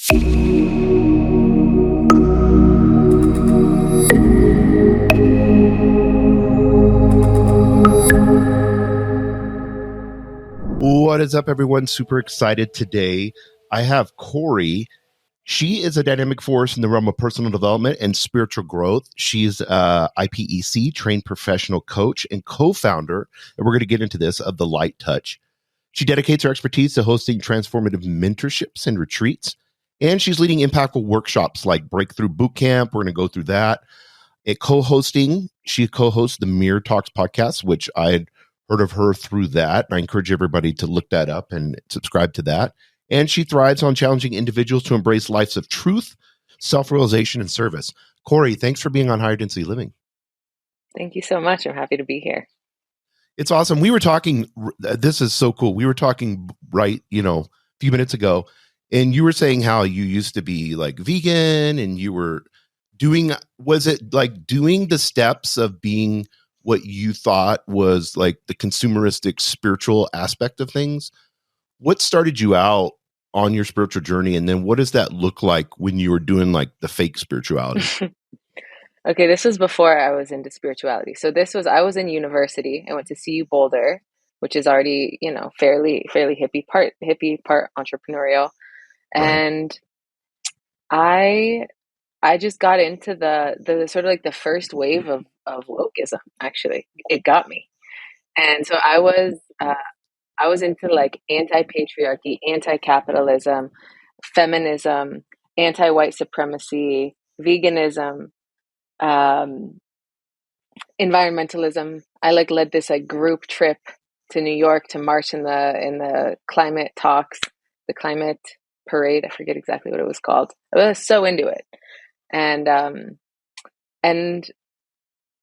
What is up, everyone? Super excited today. I have Cory. She is a dynamic force in the realm of personal development and spiritual growth. She's a IPEC-trained professional coach and co-founder, and we're going to get into this, of The Light Touch. She dedicates her expertise to hosting transformative mentorships and retreats, and she's leading impactful workshops like Breakthrough Bootcamp. We're going to go through that. She co-hosts the Mirror Talks podcast, which I had heard of her through that. I encourage everybody to look that up and subscribe to that. And she thrives on challenging individuals to embrace lives of truth, self-realization, and service. Cory, thanks for being on Higher Density Living. Thank you so much. I'm happy to be here. It's awesome. We were talking, this is so cool. We were talking a few minutes ago, and you were saying how you used to be like vegan, and you were was it like doing the steps of being what you thought was like the consumeristic spiritual aspect of things? What started you out on your spiritual journey? And then what does that look like when you were doing like the fake spirituality? Okay, this was before I was into spirituality. So I was in university. I went to CU Boulder, which is already, fairly hippie, part entrepreneurial. And I just got into the sort of like the first wave of wokeism. Actually, it got me. And so I was into like anti-patriarchy, anti-capitalism, feminism, anti-white supremacy, veganism, environmentalism. I led this group trip to New York to march in the climate talks, the climate parade. I forget exactly what it was called. I was so into it. And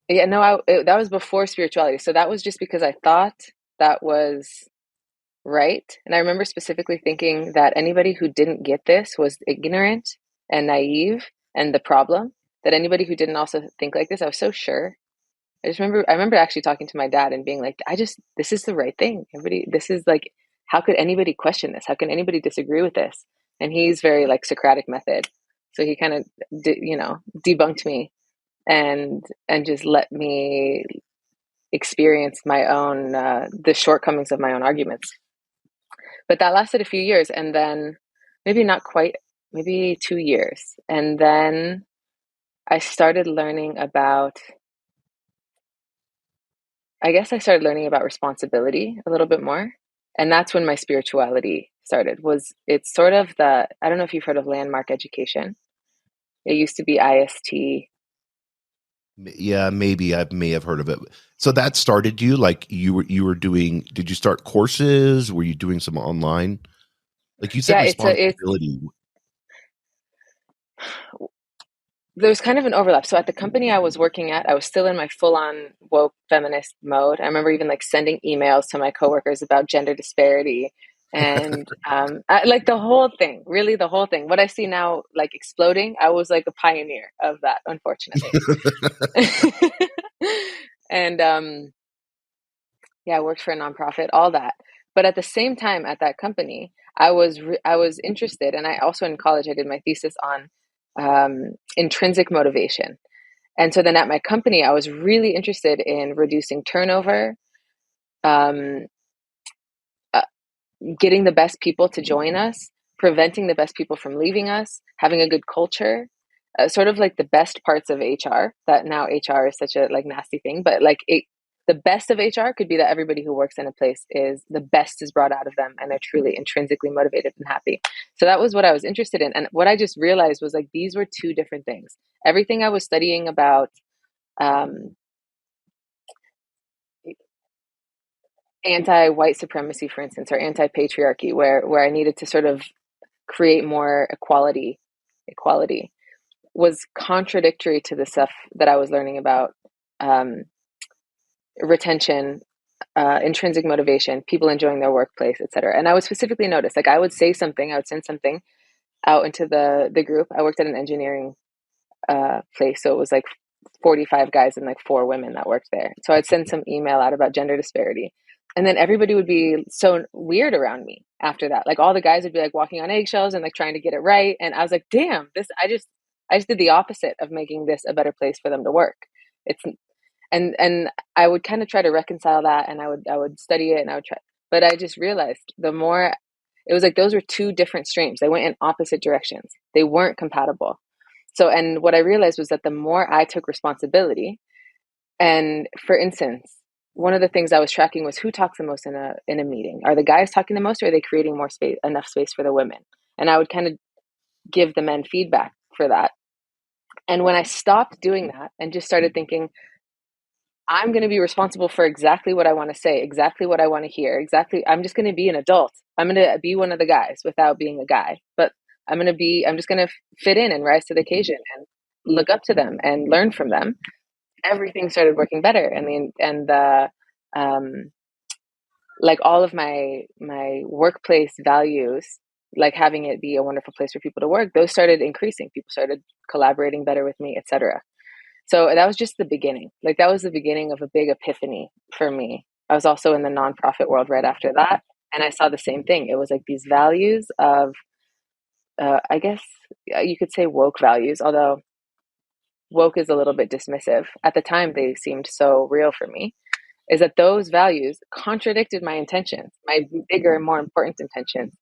yeah, no, that was before spirituality. So that was just because I thought that was right. And I remember specifically thinking that anybody who didn't get this was ignorant and naive and the problem, that anybody who didn't also think like this, I was so sure. I remember actually talking to my dad and being like, this is the right thing. This is like, how could anybody question this? How can anybody disagree with this? And he's very like Socratic method. So he kind of, debunked me and just let me experience my own, the shortcomings of my own arguments. But that lasted a few years, and then maybe not quite, maybe 2 years. And then I started learning about responsibility a little bit more. And that's when my spirituality started. It's sort of I don't know if you've heard of landmark education. It used to be IST. Yeah, maybe I may have heard of it. So that started you, like you were doing, did you start courses? Were you doing some online? Like you said, responsibility. There's kind of an overlap. So at the company I was working at, I was still in my full-on woke feminist mode. I remember even like sending emails to my coworkers about gender disparity and the whole thing, really the whole thing. What I see now, like exploding, I was like a pioneer of that, unfortunately. And I worked for a nonprofit, all that. But at the same time, at that company, I was interested, and I also in college I did my thesis on intrinsic motivation. And so then at my company, I was really interested in reducing turnover, getting the best people to join us, preventing the best people from leaving us, having a good culture, sort of like the best parts of HR. That now HR is such a like nasty thing, but like the best of HR could be that everybody who works in a place is the best is brought out of them and they're truly intrinsically motivated and happy. So that was what I was interested in. And what I just realized was like, these were two different things. Everything I was studying about, anti-white supremacy, for instance, or anti-patriarchy, where I needed to sort of create more equality was contradictory to the stuff that I was learning about retention, intrinsic motivation, people enjoying their workplace, etc. And I would specifically notice, like I would send something out into the group. I worked at an engineering place, so it was like 45 guys and like 4 women that worked there. So I'd send some email out about gender disparity. and then everybody would be so weird around me after that. Like all the guys would be like walking on eggshells and like trying to get it right. And I was like, damn, I just did the opposite of making this a better place for them to work. It's, and I would kind of try to reconcile that, and I would study it, and I would try, but I just realized the more, it was like those were two different streams. They went in opposite directions. They weren't compatible. So, and what I realized was that the more I took responsibility, and for instance, one of the things I was tracking was who talks the most in a meeting. Are the guys talking the most, or are they creating more space, enough space for the women? And I would kind of give the men feedback for that. And when I stopped doing that and just started thinking, I'm going to be responsible for exactly what I want to say, exactly what I want to hear, exactly. I'm just going to be an adult. I'm going to be one of the guys without being a guy, but I'm just going to fit in and rise to the occasion and look up to them and learn from them. Everything started working better. Um, like all of my workplace values, like having it be a wonderful place for people to work, those started increasing. People started collaborating better with me, etc. So that was just the beginning. Like that was the beginning of a big epiphany for me. I was also in the nonprofit world right after that, and I saw the same thing. It was like these values of, I guess you could say woke values, although woke is a little bit dismissive. At the time, they seemed so real for me. Is that those values contradicted my intentions, my bigger and more important intentions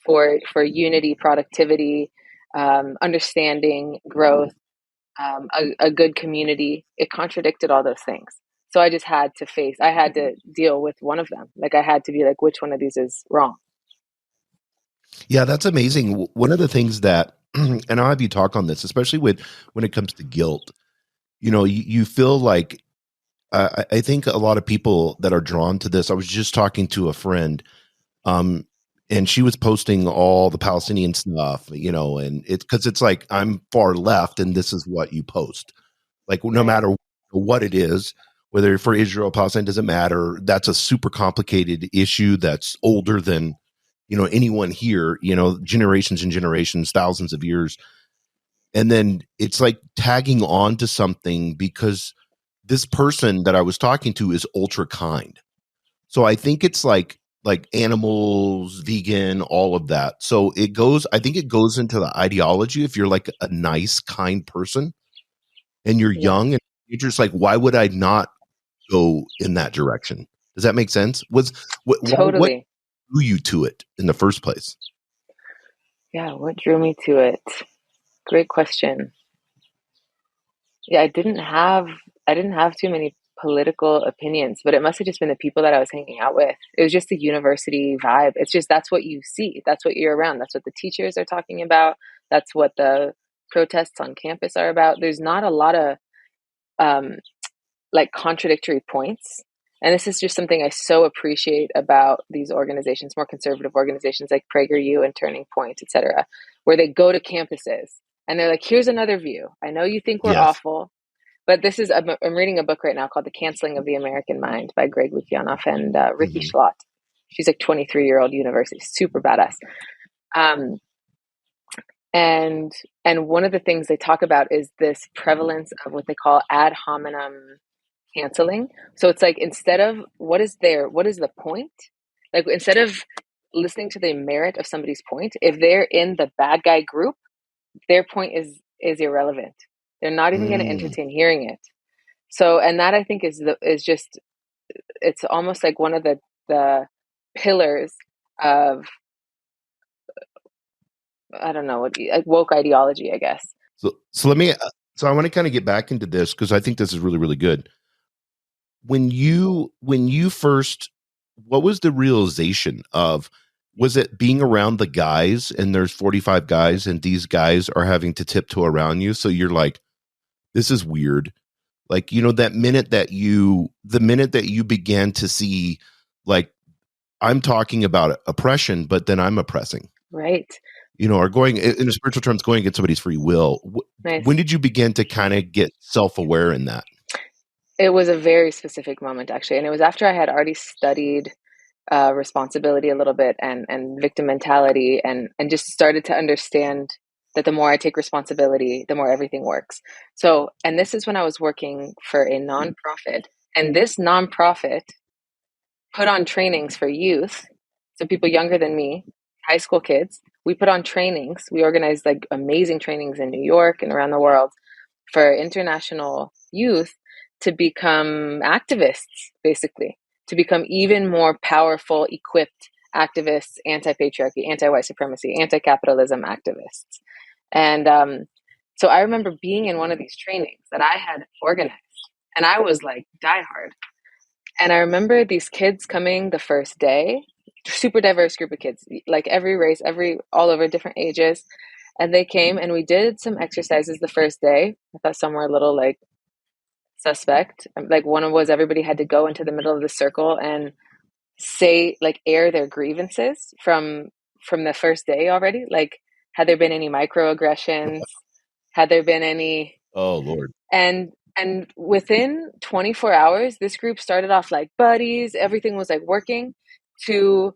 for unity, productivity, understanding, growth, a good community. It contradicted all those things. So I just I had to deal with one of them. Like I had to be like, which one of these is wrong? Yeah, that's amazing. One of the things that, and I'll have you talk on this, especially with when it comes to guilt. You feel like I think a lot of people that are drawn to this. I was just talking to a friend, um, and she was posting all the Palestinian stuff, and it's because it's like I'm far left, and this is what you post. Like no Right. matter what it is, whether for Israel, Palestine, doesn't matter. That's a super complicated issue that's older than anyone here. Generations and generations, thousands of years, and then it's like tagging on to something because this person that I was talking to is ultra kind. So I think it's like animals, vegan, all of that. So I think it goes into the ideology. If you're like a nice, kind person and you're Yes, young and you're just like, why would I not go in that direction? Does that make sense? What totally. drew you to it in the first place? Yeah. What drew me to it? Great question. Yeah, I didn't have too many political opinions, but it must have just been the people that I was hanging out with. It was just the university vibe. It's just that's what you see. That's what you're around. That's what the teachers are talking about. That's what the protests on campus are about. There's not a lot of um, like contradictory points. And this is just something I so appreciate about these organizations, more conservative organizations like PragerU and Turning Point, etc., where they go to campuses and they're like, here's another view. I know you think we're Yes. awful, but I'm reading a book right now called The Canceling of the American Mind by Greg Lukianoff and Ricky Hmm. Schlott. She's like 23-year-old university, super badass. Um, and and one of the things they talk about is this prevalence of what they call ad hominem canceling. So it's like instead of what is the point? Like instead of listening to the merit of somebody's point, if they're in the bad guy group, their point is irrelevant. They're not even going to Mm. entertain hearing it. So, and that I think is just, it's almost like one of the pillars of, I don't know, like woke ideology, I guess. So so I want to kind of get back into this because I think this is really, really good. When you first, what was the realization of, was it being around the guys and there's 45 guys and these guys are having to tiptoe around you, so you're like, this is weird, like the minute that you began to see, like, I'm talking about oppression but then I'm oppressing, Right. or going in a spiritual terms, going against somebody's free will. When Nice. did you begin to kind of get self-aware in that? It was a very specific moment, actually. And it was after I had already studied responsibility a little bit and victim mentality and just started to understand that the more I take responsibility, the more everything works. So, and this is when I was working for a nonprofit, and this nonprofit put on trainings for youth. So people younger than me, high school kids, we put on trainings. We organized like amazing trainings in New York and around the world for international youth to become activists, basically, to become even more powerful, equipped activists, anti-patriarchy, anti-white supremacy, anti-capitalism activists. And so I remember being in one of these trainings that I had organized, and I was like diehard. And I remember these kids coming the first day, super diverse group of kids, like every race, all over different ages. And they came and we did some exercises the first day. I thought some were a little like suspect. Like one was everybody had to go into the middle of the circle and say, like, air their grievances from the first day already. Like, had there been any microaggressions? Had there been any? Oh Lord. And within 24 hours, this group started off like buddies. Everything was like working, to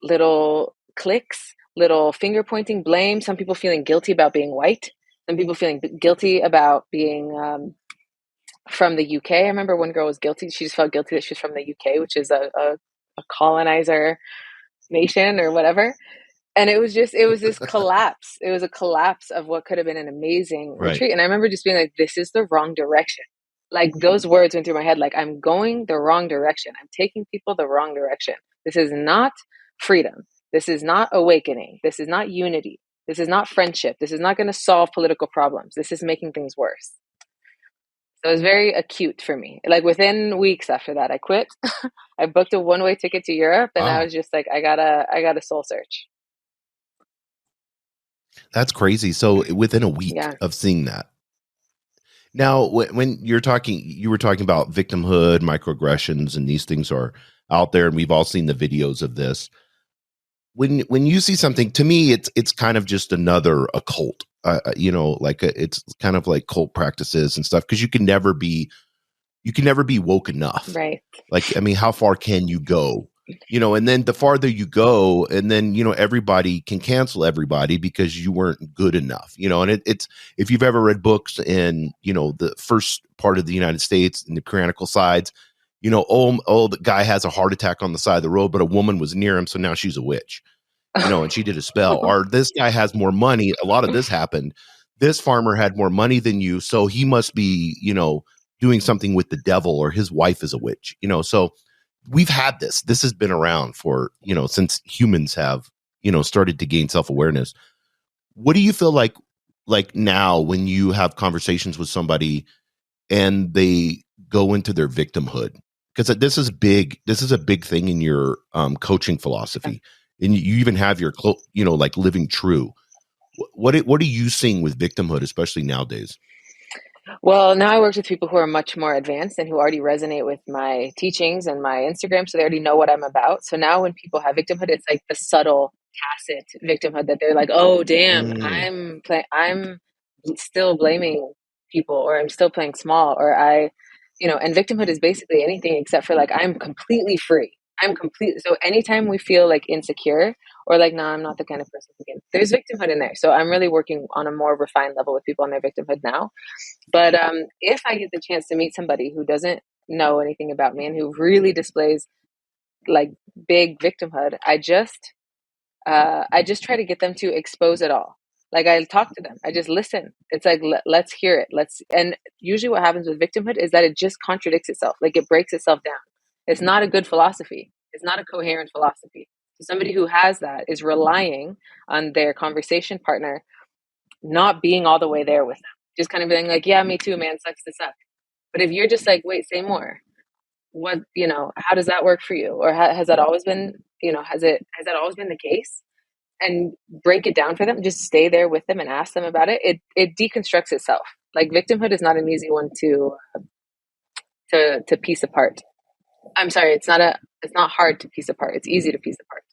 little cliques, little finger pointing, blame. Some people feeling guilty about being white. Some people feeling guilty about being from the UK. I remember one girl was guilty. She just felt guilty that she was from the UK, which is a colonizer nation or whatever. And it was this collapse. It was a collapse of what could have been an amazing retreat. And I remember just being like, this is the wrong direction. Like, those words went through my head, like, I'm going the wrong direction. I'm taking people the wrong direction. This is not freedom. This is not awakening. This is not unity. This is not friendship. This is not going to solve political problems. This is making things worse. So it was very acute for me. Like, within weeks after that, I quit. I booked a one-way ticket to Europe, and I was just like, I gotta soul search. That's crazy. So within a week of seeing that. Now, when you were talking about victimhood, microaggressions, and these things are out there, and we've all seen the videos of this. When you see something, to me, it's kind of just another occult. It's kind of like cult practices and stuff, because you can never be woke enough. Right. Like, I mean, how far can you go? And then the farther you go, and then, everybody can cancel everybody because you weren't good enough, and it's, if you've ever read books in, the first part of the United States and the tyrannical sides, the guy has a heart attack on the side of the road, but a woman was near him. So now she's a witch, and she did a spell. Or this guy has more money. A lot of this happened. This farmer had more money than you. So he must be, doing something with the devil, or his wife is a witch, so we've had this has been around for, since humans have, started to gain self-awareness. What do you feel like now when you have conversations with somebody and they go into their victimhood? Because this is a big thing in your coaching philosophy, and you even have your, like living true. What are you seeing with victimhood, especially nowadays? Well, now I work with people who are much more advanced and who already resonate with my teachings and my Instagram. So they already know what I'm about. So now when people have victimhood, it's like the subtle, tacit victimhood that they're like, oh, damn, I'm still blaming people, or I'm still playing small, or and victimhood is basically anything except for like, I'm completely free. So anytime we feel like insecure or like, no, I'm not the kind of person who can, there's victimhood in there. So I'm really working on a more refined level with people on their victimhood now. But if I get the chance to meet somebody who doesn't know anything about me and who really displays like big victimhood, I just try to get them to expose it all. Like, I talk to them, I just listen. It's like, let's hear it. And usually what happens with victimhood is that it just contradicts itself. Like, it breaks itself down. It's not a good philosophy. It's not a coherent philosophy. So somebody who has that is relying on their conversation partner not being all the way there with them. Just kind of being like, yeah, me too, man, sucks to suck. But if you're just like, wait, say more. What, how does that work for you? Or has that always been, has that always been the case? And break it down for them, just stay there with them and ask them about it. It deconstructs itself. Like, victimhood is not an easy one to piece apart. I'm sorry, it's not hard to piece apart. It's easy to piece apart.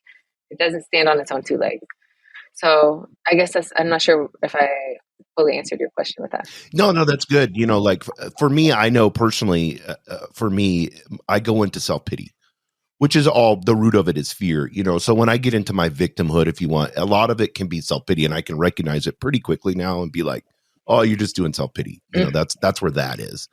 It doesn't stand on its own two legs. So I guess I'm not sure if I fully answered your question with that. No, that's good. Like for me, I know personally, for me, I go into self-pity, which is all the root of it is fear, So when I get into my victimhood, if you want, a lot of it can be self-pity, and I can recognize it pretty quickly now and be like, oh, you're just doing self-pity. That's where that is,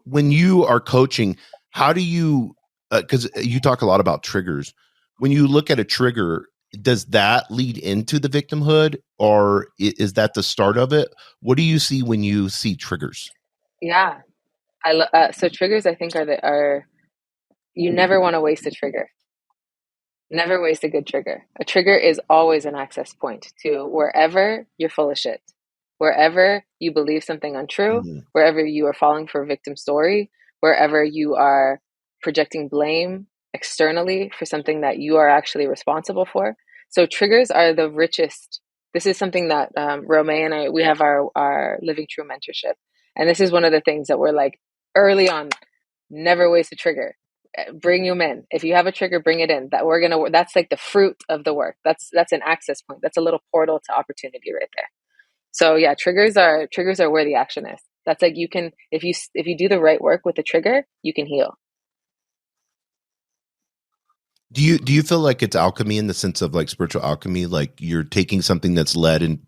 when you are coaching, how do you because you talk a lot about triggers. When you look at a trigger, does that lead into the victimhood, or is that the start of it? What do you see when you see triggers? Yeah. So triggers, I think, are you never want to waste a trigger. Never waste a good trigger. A trigger is always an access point to wherever you're full of shit, wherever you believe something untrue, Mm. wherever you are falling for a victim story, wherever you are projecting blame externally for something that you are actually responsible for. So triggers are the richest. This is something that Romeo and I, we have our Living True mentorship. And this is one of the things that we're like early on, never waste a trigger. Bring you in. If you have a trigger, bring it in. That's like the fruit of the work. That's an access point. That's a little portal to opportunity right there. So yeah, triggers are where the action is. That's like, you can, if you do the right work with the trigger, you can heal. Do you feel like it's alchemy in the sense of like spiritual alchemy, like you're taking something that's lead and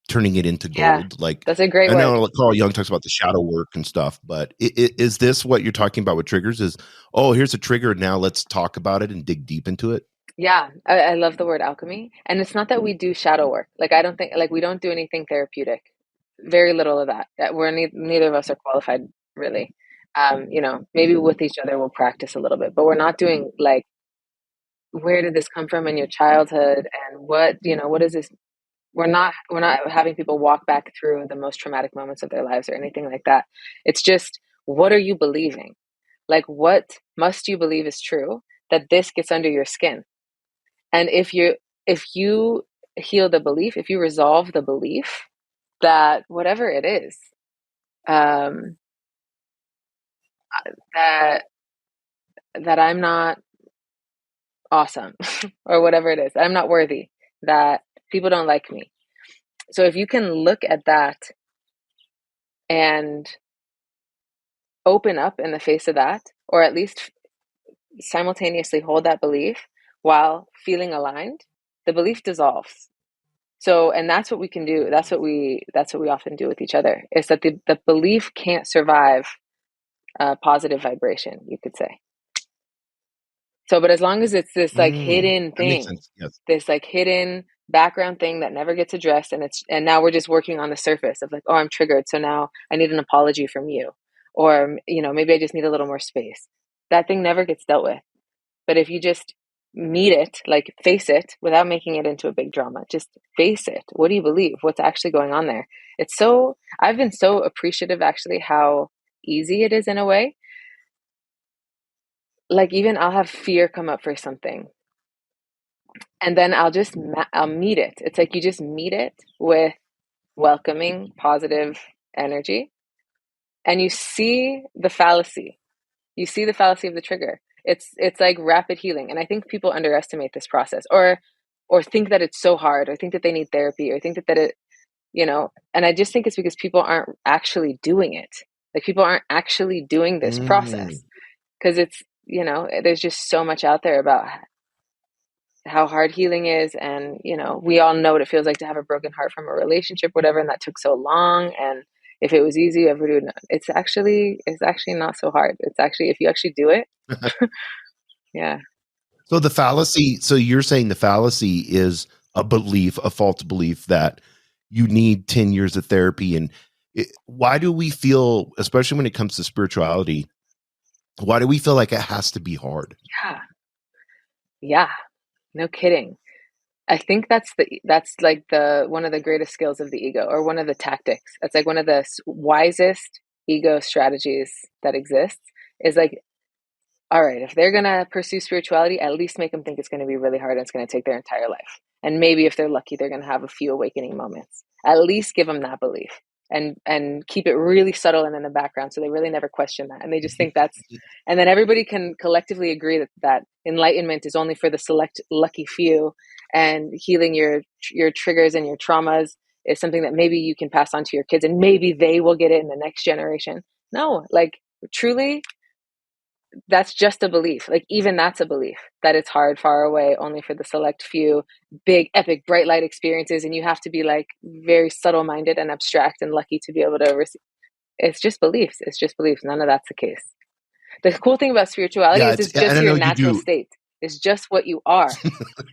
turning it into Yeah, gold? Like, that's a great I word. know like Carl Jung talks about the shadow work and stuff, but is this what you're talking about with triggers? Is, oh, here's a trigger, now let's talk about it and dig deep into it? Yeah, I love the word alchemy. And it's not that we do shadow work. Like, I don't think, like, we don't do anything therapeutic. Very little of that. Neither of us are qualified, really. Maybe with each other we'll practice a little bit, but we're not doing like, where did this come from in your childhood, and what is this? We're not having people walk back through the most traumatic moments of their lives or anything like that. It's just, what are you believing? Like, what must you believe is true that this gets under your skin? And if you heal the belief, if you resolve the belief that whatever it is, um, that that I'm not awesome, or whatever it is, I'm not worthy, that people don't like me. So if you can look at that and open up in the face of that, or at least simultaneously hold that belief while feeling aligned, the belief dissolves. So, and that's what we can do. That's what we often do with each other, is that the belief can't survive positive vibration, you could say. So, but as long as it's this like hidden That makes thing, sense. Yes. this like hidden background thing that never gets addressed, and now we're just working on the surface of like, oh, I'm triggered, so now I need an apology from you, or maybe I just need a little more space. That thing never gets dealt with. But if you just meet it, like face it, without making it into a big drama, just face it. What do you believe? What's actually going on there? I've been so appreciative actually how easy it is in a way. Like, even I'll have fear come up for something, and then I'll meet it. It's like you just meet it with welcoming, positive energy, and you see the fallacy of the trigger. It's like rapid healing, and I think people underestimate this process, or think that it's so hard, or think that they need therapy, or think that it, and I just think it's because people aren't actually doing it. Like, people aren't actually doing this Mm. process, because there's just so much out there about how hard healing is, and we all know what it feels like to have a broken heart from a relationship, whatever, and that took so long. And if it was easy, everybody would know. It's actually not so hard. It's actually, if you actually do it. Yeah. So the fallacy, so you're saying the fallacy is a belief, a false belief that you need 10 years of therapy. And why do we feel, especially when it comes to spirituality, why do we feel like it has to be hard? Yeah. Yeah. No kidding. I think that's like the one of the greatest skills of the ego, or one of the tactics. It's like one of the wisest ego strategies that exists, is like, all right, if they're going to pursue spirituality, at least make them think it's going to be really hard and it's going to take their entire life. And maybe if they're lucky, they're going to have a few awakening moments. At least give them that belief, and keep it really subtle and in the background, so they really never question that. And they just think that's, and then everybody can collectively agree that enlightenment is only for the select lucky few, and healing your triggers and your traumas is something that maybe you can pass on to your kids, and maybe they will get it in the next generation. No, like, truly, that's just a belief. Like, even that's a belief, that it's hard, far away, only for the select few, big, epic, bright light experiences. And you have to be like very subtle minded and abstract and lucky to be able to receive. It's just beliefs. It's just beliefs. None of that's the case. The cool thing about spirituality Yeah, is it's and just I your know you natural do. state. It's just what you are.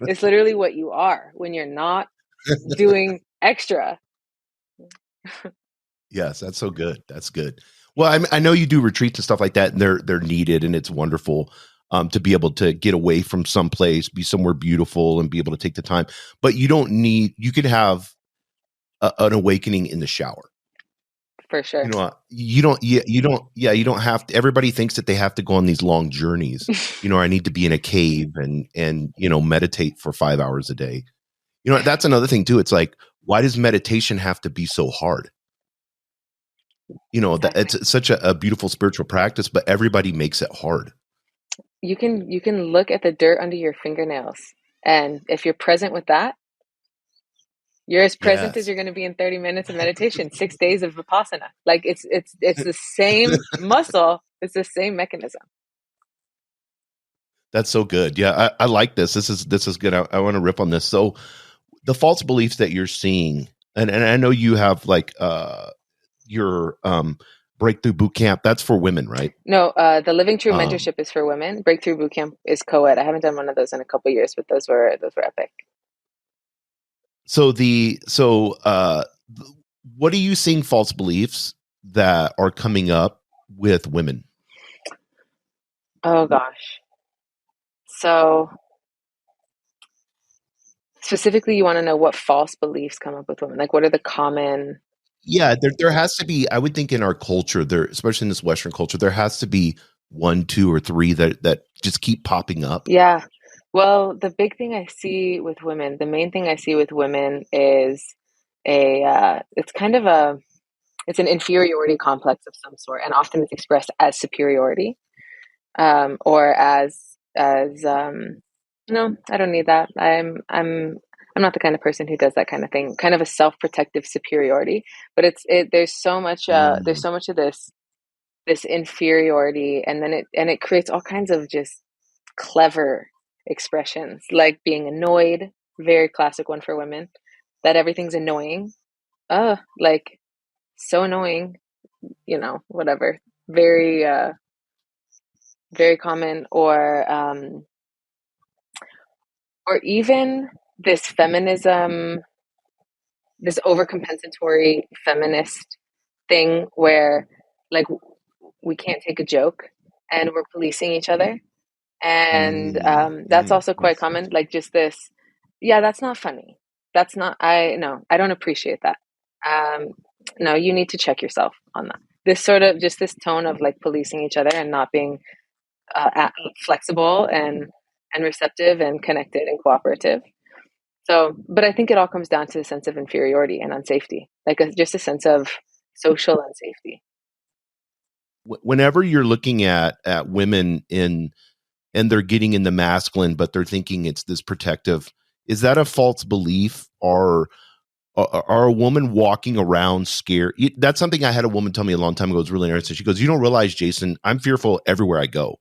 It's literally what you are when you're not doing extra. Yes, that's so good. That's good. Well, I know you do retreats and stuff like that, and they're needed, and it's wonderful to be able to get away from someplace, be somewhere beautiful, and be able to take the time. But you don't need. You can have an awakening in the shower. For sure. You know, you don't. Yeah, you don't. Yeah, you don't have to. Everybody thinks that they have to go on these long journeys. You know, I need to be in a cave and meditate for 5 hours a day. You know, that's another thing too. It's like, why does meditation have to be so hard? You know, that Exactly. it's such a beautiful spiritual practice, but everybody makes it hard. You can look at the dirt under your fingernails, and if you're present with that, you're as present as Yes. you're going to be in 30 minutes of meditation, 6 days of vipassana. Like it's the same muscle, it's the same mechanism. That's so good. Yeah, I like this. This is good. I want to rip on this. So the false beliefs that you're seeing, and I know you have like your breakthrough boot camp. That's for women, right? No, the Living True Um, mentorship is for women. Breakthrough Bootcamp is co-ed. I haven't done one of those in a couple of years, but those were epic. so what are you seeing false beliefs that are coming up with women? Oh gosh. So specifically, you want to know what false beliefs come up with women? Like, what are the common? Yeah, there has to be, I would think in our culture, there, especially in this Western culture, there has to be one, two, or three that just keep popping up. Yeah. Well, the big thing I see with women, the main thing I see with women is it's kind of it's an inferiority complex of some sort, and often it's expressed as superiority, or as no, I don't need that. I'm not the kind of person who does that kind of thing. Kind of a self-protective superiority, but there's Mm, so much of this inferiority, and then it creates all kinds of just clever expressions, like being annoyed, very classic one for women, that everything's annoying. Like so annoying, whatever. Very very common, or even this feminism, this overcompensatory feminist thing where like we can't take a joke and we're policing each other. And that's also quite yes. common. Like just this, yeah, that's not funny. That's not, I no, I don't appreciate that. Um, no, you need to check yourself on that. This sort of just this tone of like policing each other and not being flexible and receptive and connected and cooperative. So, but I think it all comes down to a sense of inferiority and unsafety, like just a sense of social unsafety. Whenever you're looking at women in and they're getting in the masculine, but they're thinking it's this protective, is that a false belief? Or are a woman walking around scared? That's something I had a woman tell me a long time ago. It was really interesting. She goes, "You don't realize, Jason, I'm fearful everywhere I go.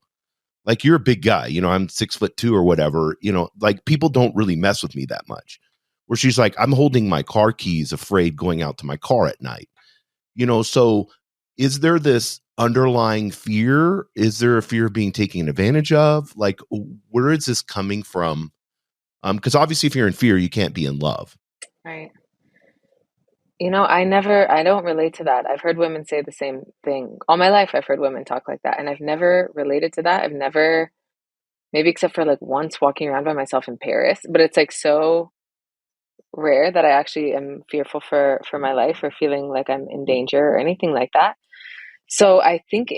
Like you're a big guy, I'm 6'2" or whatever. Like people don't really mess with me that much." Where she's like, "I'm holding my car keys, afraid going out to my car at night." So is there this underlying fear? Is there a fear of being taken advantage of? Like, where is this coming from? Because obviously, if you're in fear, you can't be in love. Right. I don't relate to that. I've heard women say the same thing. All my life, I've heard women talk like that, and I've never related to that. I've never, maybe except for like once walking around by myself in Paris, but it's like so rare that I actually am fearful for my life or feeling like I'm in danger or anything like that. So I think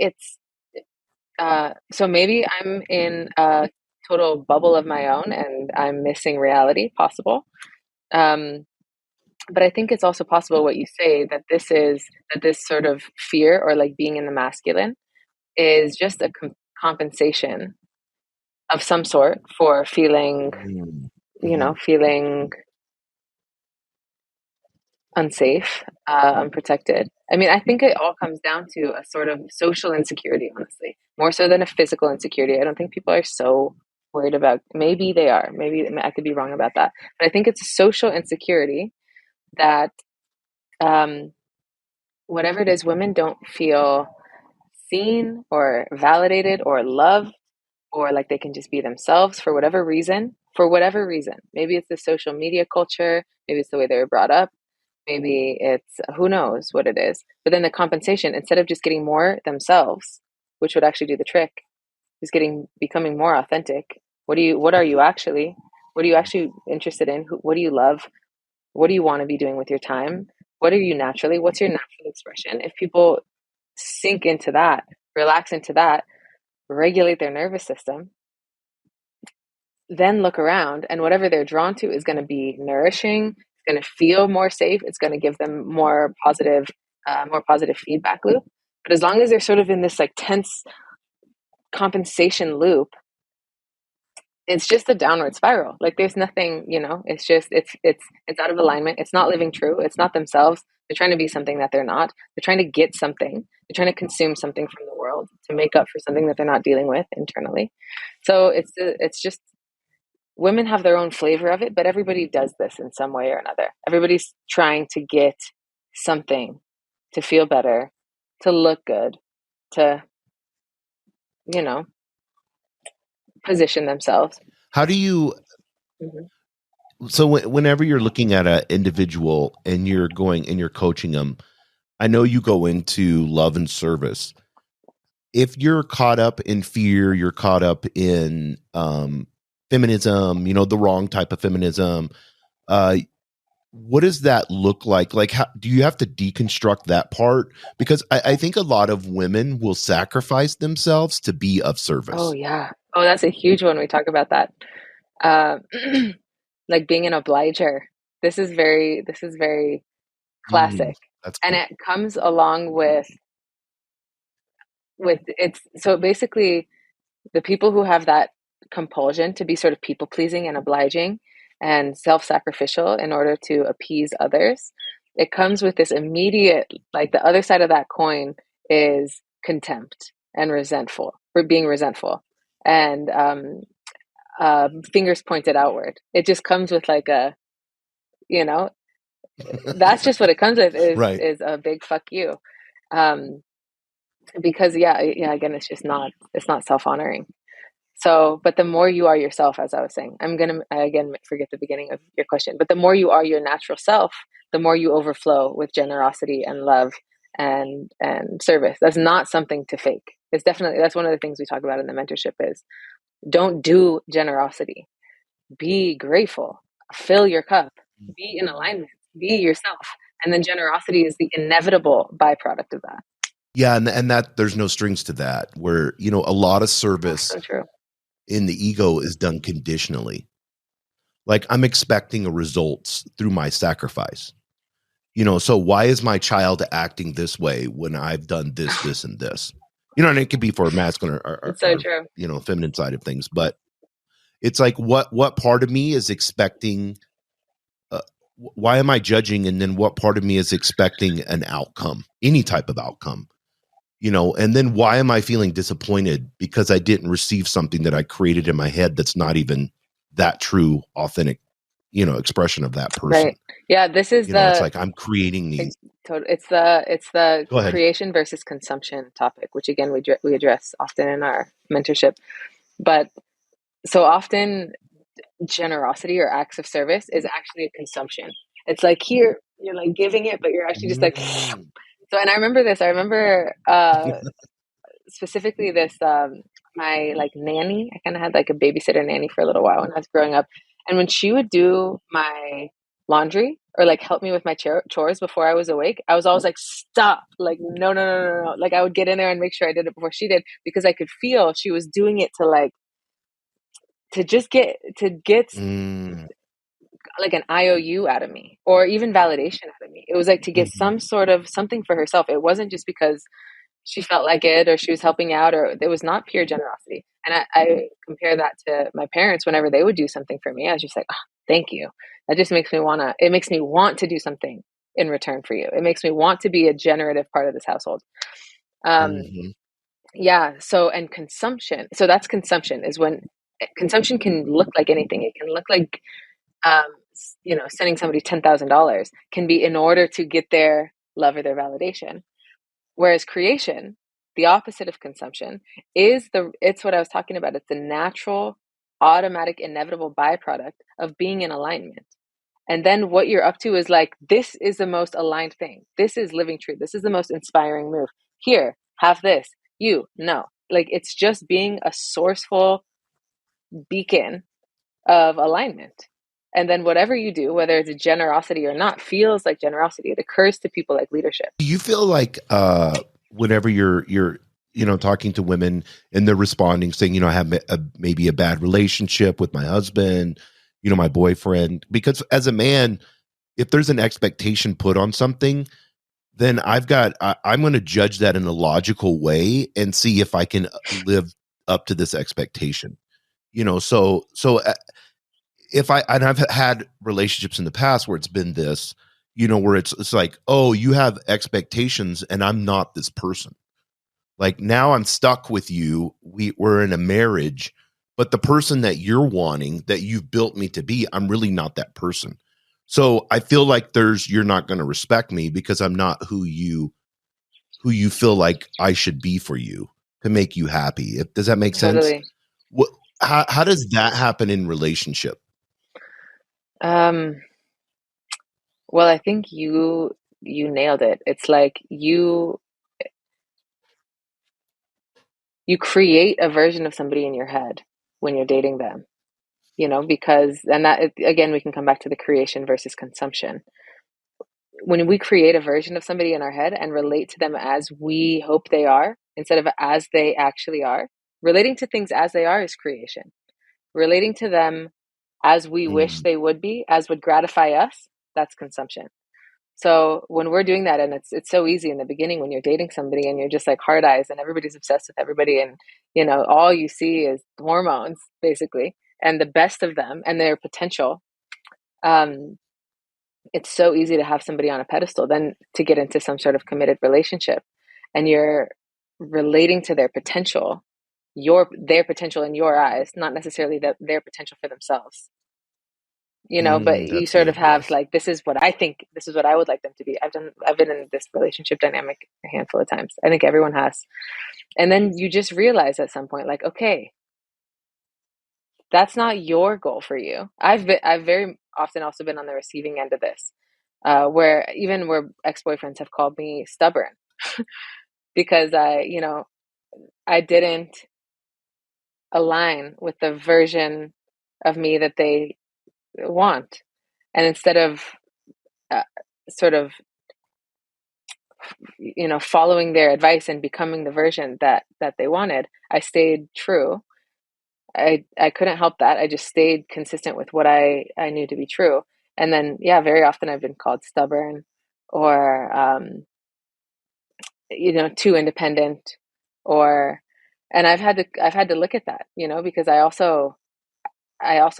so maybe I'm in a total bubble of my own and I'm missing reality, possible. Um, but I think it's also possible what you say, that this sort of fear or like being in the masculine is just a compensation of some sort for feeling, Mm. Mhm. feeling unsafe, unprotected. I mean, I think it all comes down to a sort of social insecurity, honestly, more so than a physical insecurity. I don't think people are so worried about, maybe they are, maybe I could be wrong about that, but I think it's a social insecurity that, um, whatever it is, women don't feel seen or validated or loved, or like they can just be themselves for whatever reason, maybe it's the social media culture, maybe it's the way they were brought up, maybe it's who knows what it is. But then the compensation, instead of just getting more themselves, which would actually do the trick, is becoming more authentic. What are you actually, what are you actually interested in? What do you love? What do you want to be doing with your time? What are you naturally? What's your natural expression? If people sink into that, relax into that, regulate their nervous system, then look around, and whatever they're drawn to is going to be nourishing. It's going to feel more safe. It's going to give them more positive feedback loop. But as long as they're sort of in this like tense compensation loop, it's just a downward spiral. Like there's nothing, it's just it's out of alignment. It's not living true. It's not themselves. They're trying to be something that they're not. They're trying to get something. They're trying to consume something from the world to make up for something that they're not dealing with internally. So it's just, women have their own flavor of it, but everybody does this in some way or another. Everybody's trying to get something, to feel better, to look good, to, position themselves. How do you, so whenever you're looking at an individual and you're going and you're coaching them, I know you go into love and service. If you're caught up in fear, you're caught up in feminism, the wrong type of feminism, what does that look like? Like, how do you have to deconstruct that part? Because I think a lot of women will sacrifice themselves to be of service. Oh yeah. Oh, that's a huge one. We talk about that. Like being an obliger. This is very classic. That's cool. And cool. it comes along with it's, so basically the people who have that compulsion to be sort of people pleasing and obliging and self-sacrificial in order to appease others, it comes with this immediate, like the other side of that coin is contempt and being resentful and fingers pointed outward. It just comes with like a, that's just what it comes with Right. is a big fuck you. Because again, it's not self-honoring. So, but the more you are yourself, as I was saying, I again forget the beginning of your question, but the more you are your natural self, the more you overflow with generosity and love and service. That's not something to fake. That's one of the things we talk about in the mentorship is don't do generosity. Be grateful, fill your cup, be in alignment, be yourself. And then generosity is the inevitable byproduct of that. Yeah. And that there's no strings to that, where, a lot of service so true. in the ego is done conditionally. Like I'm expecting a results through my sacrifice. So why is my child acting this way when I've done this, this, and this? And it could be for masculine or true. Feminine side of things, but it's like what part of me is expecting, why am I judging? And then what part of me is expecting an outcome, any type of outcome, and then why am I feeling disappointed because I didn't receive something that I created in my head that's not even that true, authentic, expression of that person. Right. Yeah. This is it's like I'm creating these. It's the creation versus consumption topic, which again, we address often in our mentorship. But so often generosity or acts of service is actually a consumption. It's like here, you're like giving it, but you're actually just like, so, and I remember specifically this, my like nanny, I kind of had like a babysitter nanny for a little while when I was growing up. And when she would do my laundry or like help me with my chores before I was awake, I was always like, stop, like, no, no, no, no, no. Like I would get in there and make sure I did it before she did, because I could feel she was doing it to get like an IOU out of me or even validation out of me. It was like to get some sort of something for herself. It wasn't just because she felt like it or she was helping out, or it was not pure generosity. And I compare that to my parents. Whenever they would do something for me, I was just like, oh, thank you. That just makes me want to do something in return for you. It makes me want to be a generative part of this household. Yeah. So, and consumption. So that's consumption, is when consumption can look like anything. It can look like, sending somebody $10,000 can be in order to get their love or their validation. Whereas creation, the opposite of consumption, it's what I was talking about. It's the natural, automatic, inevitable byproduct of being in alignment. And then what you're up to is like, this is the most aligned thing. This is living truth. This is the most inspiring move. Here, have this. No. Like, it's just being a sourceful beacon of alignment. And then whatever you do, whether it's generosity or not, feels like generosity. It occurs to people like leadership. Do you feel like whenever you're talking to women and they're responding saying, I have maybe a bad relationship with my husband, my boyfriend, because as a man, if there's an expectation put on something, then I'm going to judge that in a logical way and see if I can live up to this expectation. So and I've had relationships in the past where it's been this, where it's like, oh, you have expectations and I'm not this person. Like, now I'm stuck with you. We're in a marriage, but the person that you're wanting, that you've built me to be, I'm really not that person. So I feel like you're not going to respect me because I'm not who you feel like I should be for you to make you happy. Does that make sense? How does that happen in relationship? Well, I think you nailed it. It's like you create a version of somebody in your head when you're dating them, because, and that, again, we can come back to the creation versus consumption. When we create a version of somebody in our head and relate to them as we hope they are, instead of as they actually are, relating to things as they are is creation. Relating to them as we wish they would be, as would gratify us, that's consumption. So when we're doing that, and it's so easy in the beginning when you're dating somebody and you're just like hard eyes and everybody's obsessed with everybody, and all you see is hormones basically and the best of them and their potential. It's so easy to have somebody on a pedestal, then to get into some sort of committed relationship, and you're relating to their potential, their potential in your eyes, not necessarily their potential for themselves. But you sort of have like, this is what I think, this is what I would like them to be. I've been in this relationship dynamic a handful of times. I think everyone has. And then you just realize at some point, like, okay, that's not your goal for you. I've very often also been on the receiving end of this, where ex-boyfriends have called me stubborn because I didn't align with the version of me that they want. And instead of sort of following their advice and becoming the version that they wanted, I stayed true. I couldn't help that. I just stayed consistent with what I knew to be true. And then, very often I've been called stubborn or too independent, and I've had to look at that, because I also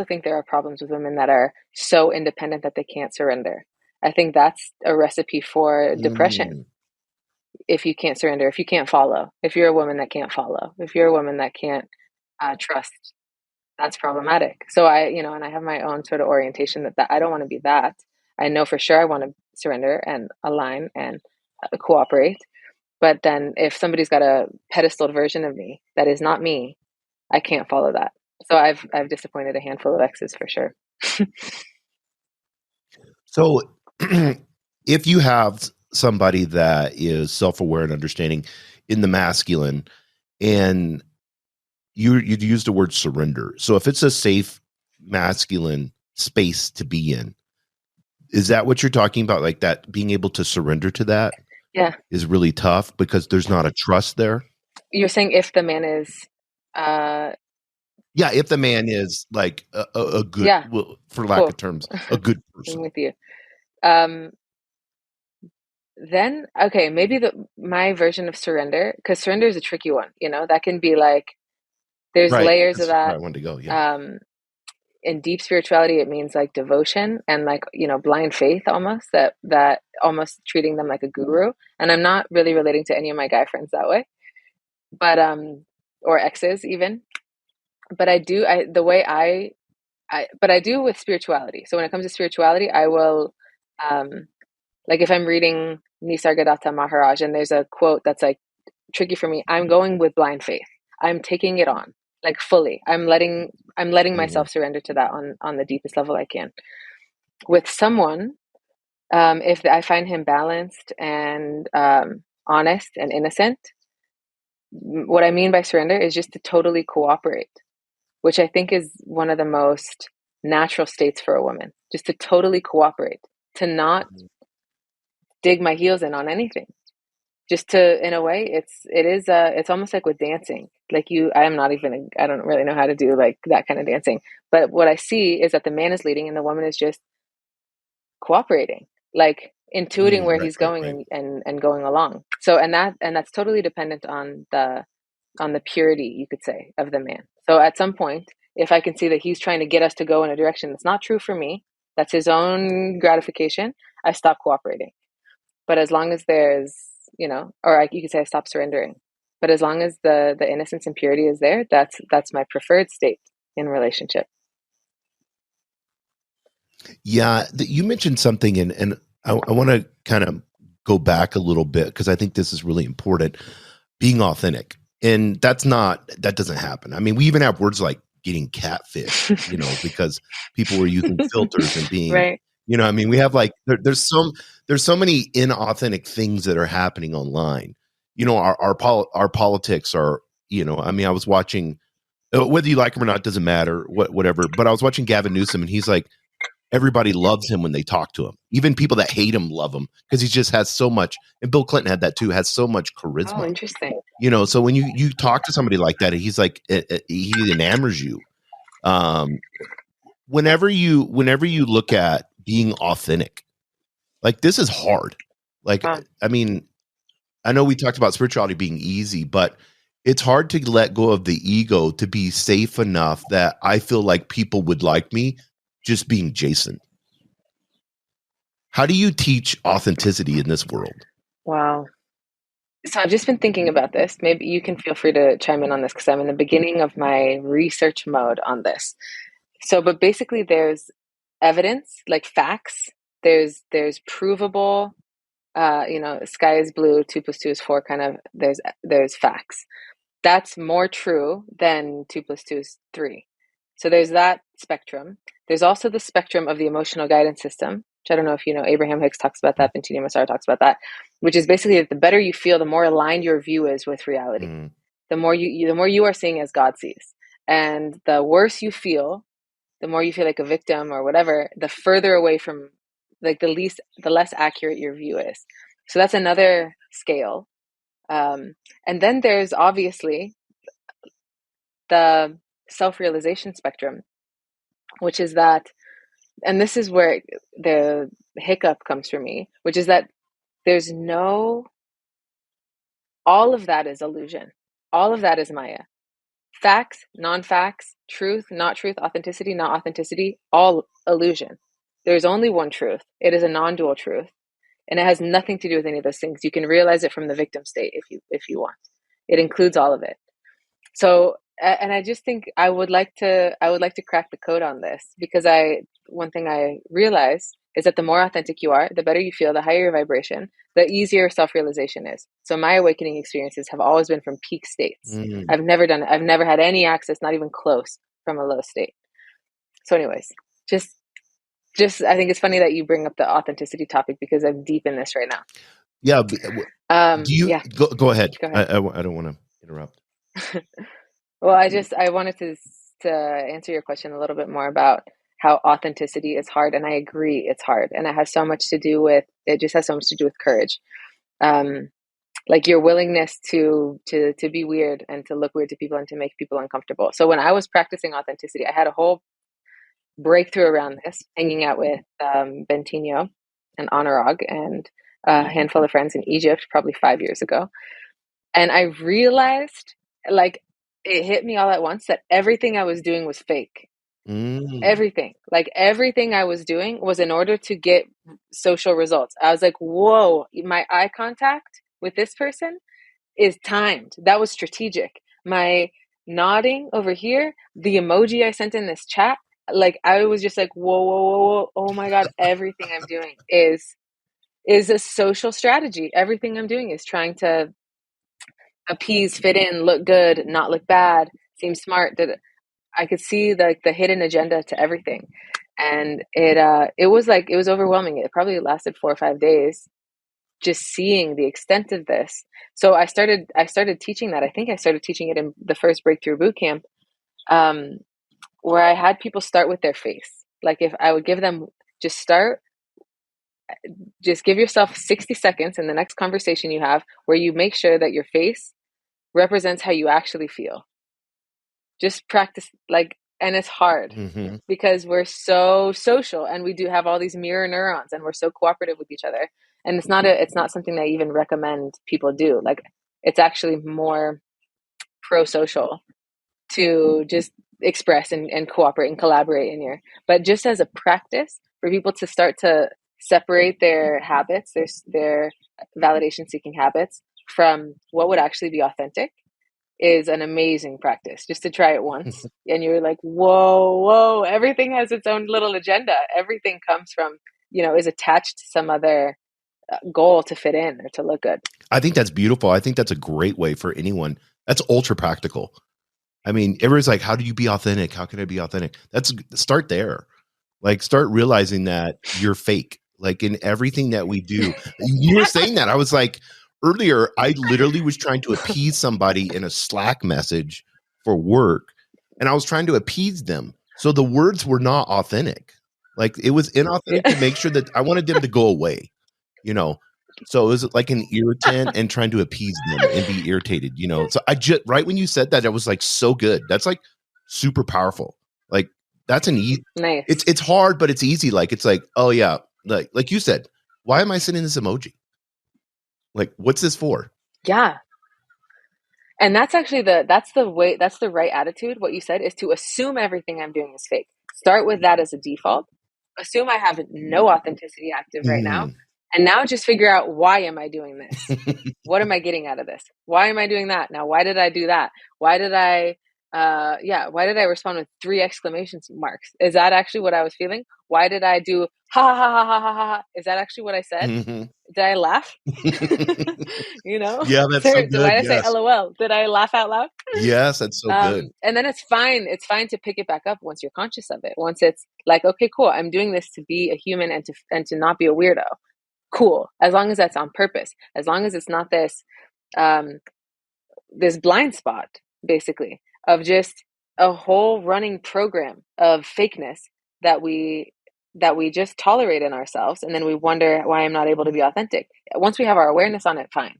think there are problems with women that are so independent that they can't surrender. I think that's a recipe for depression. If you can't surrender, if you can't follow, if you're a woman that can't follow, if you're a woman that can't trust, that's problematic. So and I have my own sort of orientation that I don't want to be that. I know for sure I want to surrender and align and cooperate. But then if somebody's got a pedestal version of me that is not me, I can't follow that. So I've disappointed a handful of exes for sure. So if you have somebody that is self-aware and understanding in the masculine, and you'd use the word surrender. So if it's a safe masculine space to be in, is that what you're talking about? Like that being able to surrender to that is really tough because there's not a trust there? You're saying if the man is if the man is like a good, for lack of terms, a good person. I'm with you. Then, okay, maybe my version of surrender, because surrender is a tricky one, that can be like, there's layers of that. I wanted to go, in deep spirituality, it means like devotion and like, blind faith almost, that almost treating them like a guru. And I'm not really relating to any of my guy friends that way, but, or exes even, but I do with spirituality. So when it comes to spirituality, I will, like if I'm reading Nisargadatta Maharaj and there's a quote that's like, tricky for me. I'm going with blind faith. I'm taking it on like fully. I'm letting myself surrender to that on the deepest level I can. With someone, if I find him balanced and honest and innocent, what I mean by surrender is just to totally cooperate, which I think is one of the most natural states for a woman, just to totally cooperate, to not dig my heels in on anything. Just to, in a way, it's almost like with dancing. Like I don't really know how to do like that kind of dancing. But what I see is that the man is leading and the woman is just cooperating, like intuiting where he's going and going along. So, and that's totally dependent on the purity, you could say, of the man. So at some point, if I can see that he's trying to get us to go in a direction that's not true for me, that's his own gratification, I stop cooperating. But as long as there's, you could say I stop surrendering. But as long as the innocence and purity is there, that's my preferred state in relationship. Yeah, you mentioned something, and I want to kind of go back a little bit because I think this is really important. Being authentic, and that doesn't happen. I mean, we even have words like getting catfish, because people were using filters and being, right. I mean, we have like there's so many inauthentic things that are happening online. Our politics are, I mean, I was watching, whether you like him or not doesn't matter, whatever. But I was watching Gavin Newsom, and he's like, everybody loves him when they talk to him. Even people that hate him love him because he just has so much. And Bill Clinton had that too. Has so much charisma. Oh, interesting. So when you talk to somebody like that, he's like he enamors you. Whenever you look at being authentic, like this is hard. Like I mean, I know we talked about spirituality being easy, but it's hard to let go of the ego to be safe enough that I feel like people would like me just being Jason. How do you teach authenticity in this world? Wow. So I've just been thinking about this. Maybe you can feel free to chime in on this because I'm in the beginning of my research mode on this. So, but basically there's evidence, like facts. There's provable, sky is blue, 2 + 2 is 4 kind of, there's facts. That's more true than 2 + 2 is 3. So there's that spectrum. There's also the spectrum of the emotional guidance system, which I don't know if you know, Abraham Hicks talks about that, Bentinho Massaro talks about that, which is basically that the better you feel, the more aligned your view is with reality. The more you are seeing as God sees. And the worse you feel, the more you feel like a victim or whatever, the further away from, like the less accurate your view is. So that's another scale. And then there's obviously the self-realization spectrum, which is that, and this is where the hiccup comes for me, which is that all of that is illusion. All of that is Maya. Facts, non-facts, truth, not truth, authenticity, not authenticity, all illusion. There's only one truth. It is a non-dual truth. And it has nothing to do with any of those things. You can realize it from the victim state if you want. It includes all of it. So, and I just think I would like to crack the code on this, because one thing I realize is that the more authentic you are, the better you feel, the higher your vibration, the easier self-realization is. So my awakening experiences have always been from peak states. I've never done it. I've never had any access, not even close, from a low state. So anyways, just I think it's funny that you bring up the authenticity topic because I'm deep in this right now. Yeah. Do you go ahead? Go ahead. I don't want to interrupt. Well, I wanted to answer your question a little bit more about how authenticity is hard, and I agree it's hard, and it has so much to do with courage, like your willingness to be weird and to look weird to people and to make people uncomfortable. So when I was practicing authenticity, I had a whole breakthrough around this, hanging out with Bentinho and Anurag and a handful of friends in Egypt, probably 5 years ago, and I realized, like, it hit me all at once that everything I was doing was fake. Everything I was doing was in order to get social results. I was like, whoa, my eye contact with this person is timed. That was strategic. My nodding over here, the emoji I sent in this chat, like I was just like, whoa, oh my God, everything I'm doing is a social strategy. Everything I'm doing is trying to appease, fit in, look good, not look bad, seem smart. That I could see the hidden agenda to everything. And it was like, it was overwhelming. It probably lasted 4 or 5 days, just seeing the extent of this. So I started teaching that. I think I started teaching it in the first breakthrough boot camp, um, where I had people start with their face. Like if I would give them, just start, just give yourself 60 seconds in the next conversation you have where you make sure that your face represents how you actually feel. Just practice, like, and it's hard Mm-hmm. because we're so social and we do have all these mirror neurons and we're so cooperative with each other. And it's not something that I even recommend people do. Like, it's actually more pro-social to just express and cooperate and collaborate in here. But just as a practice for people to start to separate their habits, their validation seeking habits from what would actually be authentic is an amazing practice. Just to try it once and you're like, whoa, everything has its own little agenda. Everything comes from, is attached to some other goal to fit in or to look good. I think that's beautiful. I think that's a great way for anyone. That's ultra practical. I mean, everyone's like, how do you be authentic? How can I be authentic? Start there. Like, start realizing that you're fake. Like, in everything that we do. You were saying that. I was like, earlier, I literally was trying to appease somebody in a Slack message for work, and I was trying to appease them. So the words were not authentic. Like, it was inauthentic to make sure that I wanted them to go away, you know? So it was like an irritant and trying to appease them and be irritated, you know? So I just, right when you said that, I was like, so good. That's like super powerful. Like, that's an easy, Nice. it's hard, but it's easy. Like, it's like, oh yeah. Like you said, why am I sending this emoji? Like, what's this for? Yeah. And that's actually that's the right attitude. What you said is to assume everything I'm doing is fake. Start with that as a default. Assume I have no authenticity active right now. And now just figure out, why am I doing this? What am I getting out of this? Why am I doing that? Now, why did I do that? Why did I why did I respond with 3 exclamation marks? Is that actually what I was feeling? Why did I do ha ha ha ha ha ha? Is that actually what I said? Mm-hmm. Did I laugh? Yeah, that's so good. Why did I Yes. say LOL? Did I laugh out loud? Yes, that's so good. And then it's fine. It's fine to pick it back up once you're conscious of it. Once it's like, okay, cool. I'm doing this to be a human and to not be a weirdo. Cool. As long as that's on purpose. As long as it's not um, this blind spot, basically, of just a whole running program of fakeness that we just tolerate in ourselves, and then we wonder why I'm not able to be authentic. Once we have our awareness on it, fine.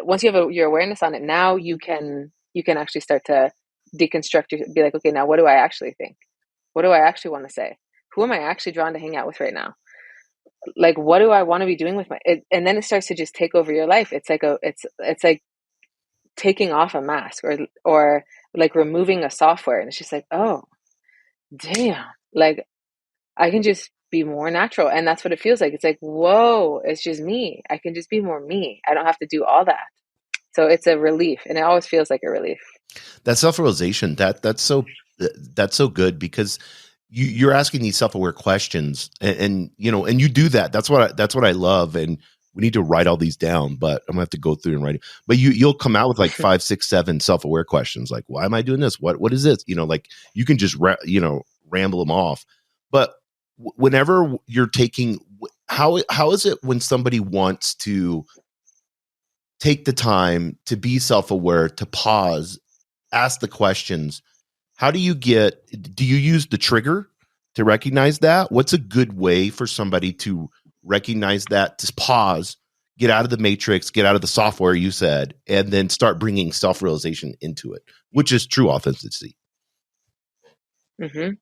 Once you have your awareness on it, now you can actually start to deconstruct be like, okay, now what do I actually think? What do I actually want to say? Who am I actually drawn to hang out with right now? Like, what do I want to be doing with and then it starts to just take over your life. It's like taking off a mask, or like removing a software, and it's just like, oh damn, like I can just be more natural. And that's what it feels like. It's like, whoa, it's just me. I can just be more me. I don't have to do all that. So it's a relief, and it always feels like a relief. That self-realization, that's so good, because you're asking these self-aware questions, and and you do that. That's what I love. And we need to write all these down, but I'm gonna have to go through and write it. But you'll come out with like 5, 6, 7 self-aware questions, like, why am I doing this? What is this? Like, you can just ramble them off. But whenever you're taking, how is it when somebody wants to take the time to be self-aware, to pause, ask the questions? How do you use the trigger to recognize that? What's a good way for somebody to recognize that, to pause, get out of the matrix, get out of the software you said, and then start bringing self-realization into it, which is true authenticity? Mm-hmm.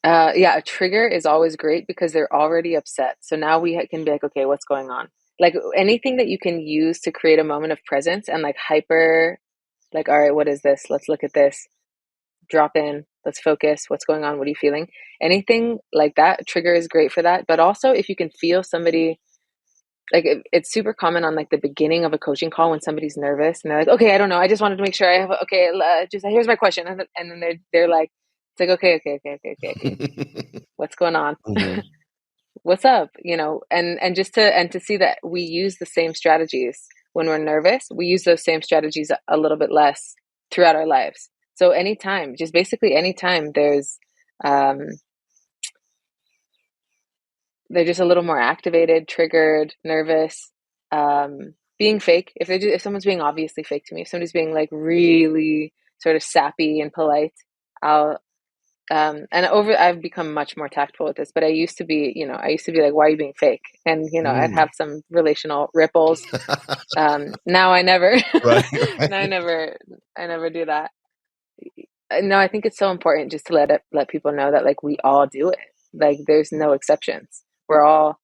Yeah, a trigger is always great because they're already upset. So now we can be like, okay, what's going on? Like, anything that you can use to create a moment of presence and like hyper, like, all right, what is this? Let's look at this. Drop in. Let's focus. What's going on? What are you feeling? Anything like that, trigger is great for that. But also, if you can feel somebody, like, it's super common on like the beginning of a coaching call when somebody's nervous and they're like, okay, I don't know. I just wanted to make sure I have, okay, just here's my question. And then they're like, it's like, okay. What's going on? Mm-hmm. What's up? And to see that we use the same strategies when we're nervous, we use those same strategies a little bit less throughout our lives. So anytime, just basically anytime there's they're just a little more activated, triggered, nervous, being fake. If someone's being obviously fake to me, if somebody's being like really sort of sappy and polite, I'll I've become much more tactful with this, but I used to be like, why are you being fake? And, I'd have some relational ripples. Now I never, Right, now I right. never do that. No, I think it's so important just to let people know that like we all do it. Like there's no exceptions. We're all,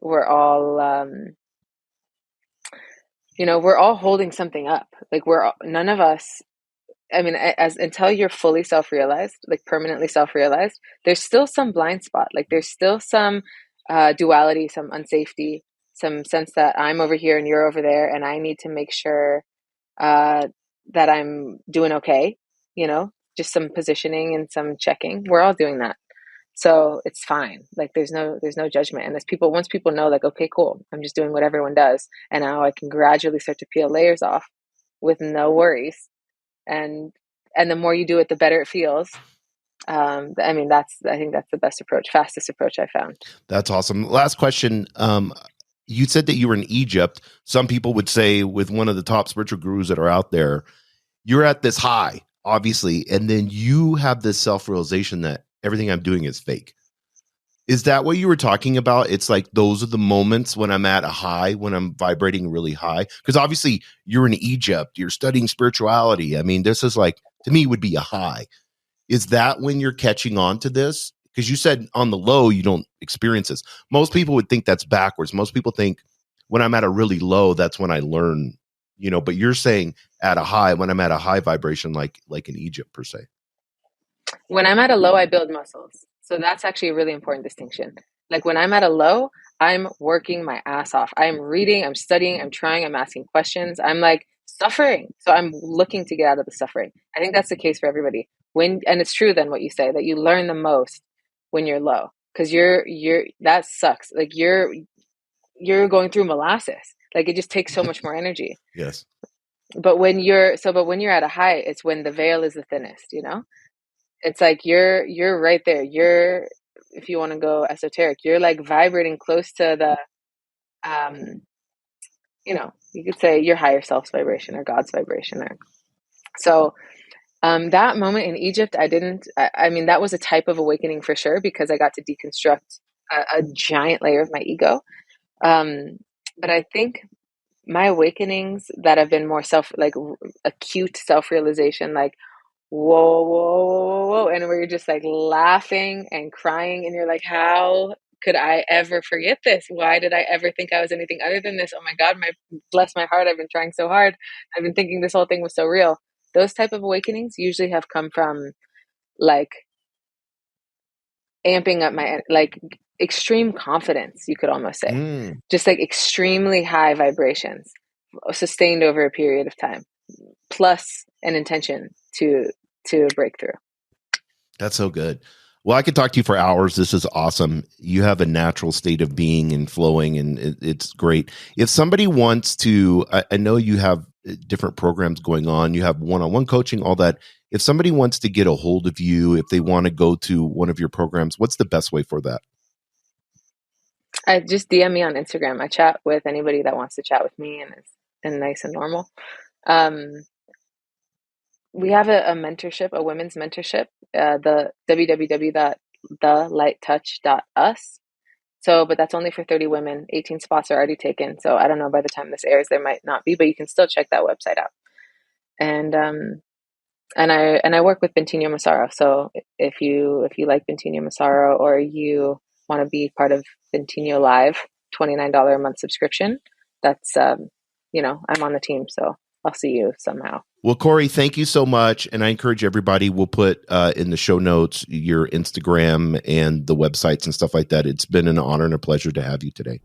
we're all holding something up. Like none of us, I mean, until you're fully self-realized, like permanently self-realized, there's still some blind spot. Like there's still some duality, some unsafety, some sense that I'm over here and you're over there, and I need to make sure that I'm doing okay. Just some positioning and some checking. We're all doing that, so it's fine. Like there's no judgment. And once people know, like, okay, cool, I'm just doing what everyone does, and now I can gradually start to peel layers off with no worries, and the more you do it, the better it feels. I think that's the best approach, fastest approach I found. That's awesome. Last question. You said that you were in Egypt. Some people would say with one of the top spiritual gurus that are out there, you're at this high, obviously, and then you have this self-realization that everything I'm doing is fake. Is that what you were talking about? It's like those are the moments when I'm at a high, when I'm vibrating really high. Because obviously you're in Egypt, you're studying spirituality. I mean, this is like, to me, would be a high. Is that when you're catching on to this? Because you said on the low, you don't experience this. Most people would think that's backwards. Most people think when I'm at a really low, that's when I learn, but you're saying at a high, when I'm at a high vibration, like in Egypt per se. When I'm at a low, I build muscles. So that's actually a really important distinction. Like when I'm at a low, I'm working my ass off. I'm reading, I'm studying, I'm trying, I'm asking questions. I'm like suffering. So I'm looking to get out of the suffering. I think that's the case for everybody. And it's true then what you say, that you learn the most when you're low. Because that sucks. Like you're going through molasses. Like it just takes so much more energy. Yes. But when you're at a high, it's when the veil is the thinnest, It's like you're right there. If you want to go esoteric, you're like vibrating close to the you could say your higher self's vibration or God's vibration. So that moment in Egypt, I mean, that was a type of awakening for sure, because I got to deconstruct a giant layer of my ego. But I think my awakenings that have been more acute self-realization, like, whoa, whoa, whoa, whoa, and where you're just like laughing and crying, and you're like, how could I ever forget this? Why did I ever think I was anything other than this? Oh my God, bless my heart, I've been trying so hard. I've been thinking this whole thing was so real. Those type of awakenings usually have come from like amping up my extreme confidence, you could almost say. Just like extremely high vibrations sustained over a period of time, plus an intention to break through. That's so good. Well, I could talk to you for hours. This is awesome. You have a natural state of being and flowing, and it's great. If somebody wants to, I know you have different programs going on. You have one-on-one coaching, all that. If somebody wants to get a hold of you, if they want to go to one of your programs, what's the best way for that? I just DM me on Instagram. I chat with anybody that wants to chat with me, and it's nice and normal. We have a mentorship, a women's mentorship, the www.thelighttouch.us. So, but that's only for 30 women. 18 spots are already taken. So I don't know, by the time this airs, there might not be, but you can still check that website out. And I work with Bentinho Massaro. So if you like Bentinho Massaro, or you want to be part of Bentinho Live, $29 a month subscription, that's, I'm on the team. So I'll see you somehow. Well, Cory, thank you so much. And I encourage everybody, we'll put in the show notes your Instagram and the websites and stuff like that. It's been an honor and a pleasure to have you today.